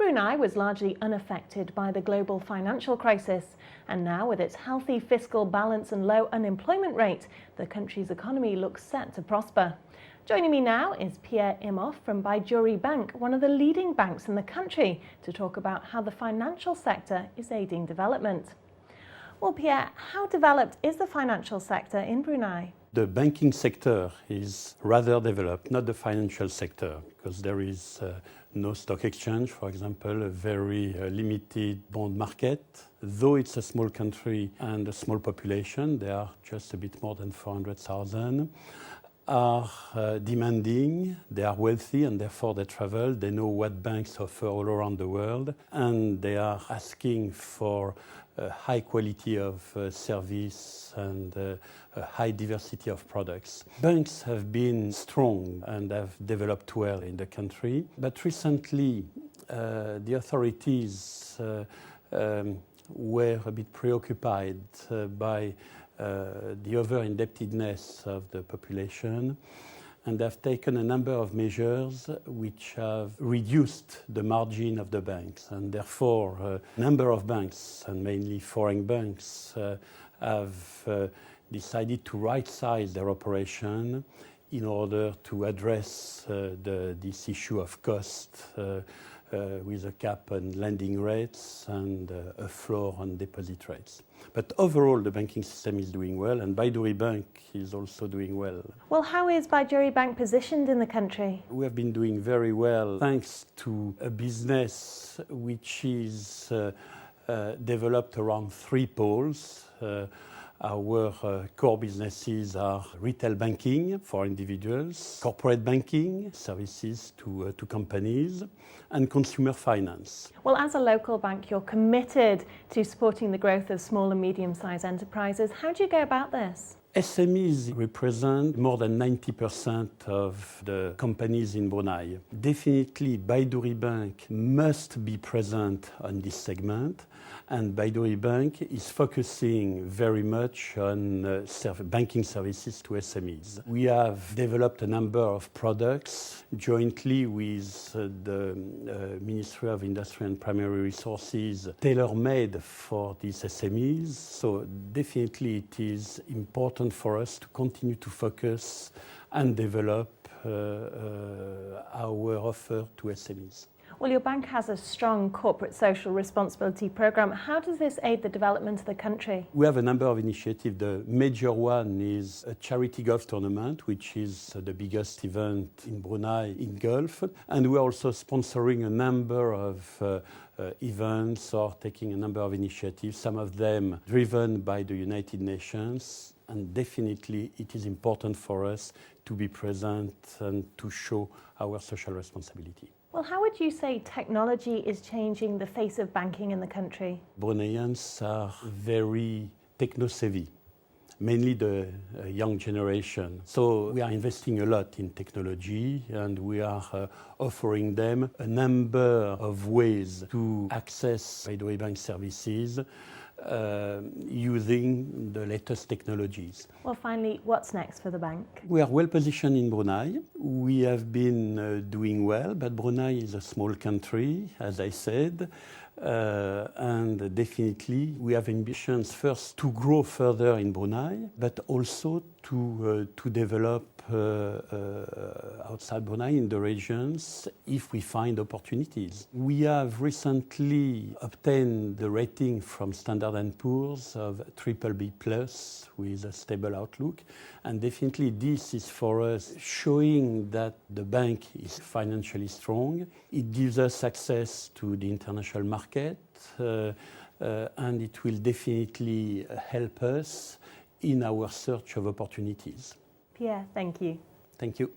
Brunei was largely unaffected by the global financial crisis, and now with its healthy fiscal balance and low unemployment rate, the country's economy looks set to prosper. Joining me now is Pierre Imhof from Baiduri Bank, one of the leading banks in the country, to talk about how the financial sector is aiding development. Well, Pierre, how developed is the financial sector in Brunei? The banking sector is rather developed, not the financial sector, because there is no stock exchange, for example, a very limited bond market. Though it's a small country and a small population, there are just a bit more than 400,000, are demanding, they are wealthy, and therefore they travel, they know what banks offer all around the world, and they are asking for a high quality of service and a high diversity of products. Banks have been strong and have developed well in the country, but recently the authorities were a bit preoccupied by the over-indebtedness of the population, and have taken a number of measures which have reduced the margin of the banks, and therefore a number of banks, and mainly foreign banks, have decided to right-size their operation in order to address this issue of cost with a cap on lending rates and a floor on deposit rates. But overall, the banking system is doing well, and Baiduri Bank is also doing well. Well, how is Baiduri Bank positioned in the country? We have been doing very well thanks to a business which is developed around three poles. Our core businesses are retail banking for individuals, corporate banking, services to companies, and consumer finance. Well, as a local bank, you're committed to supporting the growth of small and medium-sized enterprises. How do you go about this? SMEs represent more than 90% of the companies in Brunei. Definitely, Baiduri Bank must be present on this segment, and Baiduri Bank is focusing very much on banking services to SMEs. We have developed a number of products jointly with the Ministry of Industry and Primary Resources, tailor-made for these SMEs. So definitely it is important for us to continue to focus and develop our offer to SMEs. Well, your bank has a strong corporate social responsibility program. How does this aid the development of the country? We have a number of initiatives. The major one is a charity golf tournament, which is the biggest event in Brunei in golf. And we're also sponsoring a number of events or taking a number of initiatives, some of them driven by the United Nations. And definitely it is important for us to be present and to show our social responsibility. Well, how would you say technology is changing the face of banking in the country? Bruneians are very techno-savvy, mainly the young generation. So we are investing a lot in technology, and we are offering them a number of ways to access Baiduri Bank services using the latest technologies. Well, finally, what's next for the bank? We are well positioned in Brunei. We have been doing well, but Brunei is a small country, as I said, and definitely we have ambitions first to grow further in Brunei, but also to develop outside Brunei in the regions if we find opportunities. We have recently obtained the rating from Standard & Poor's of BBB+ with a stable outlook, and definitely this is for us showing that the bank is financially strong. It gives us access to the international market, and it will definitely help us in our search of opportunities. Pierre, thank you. Thank you.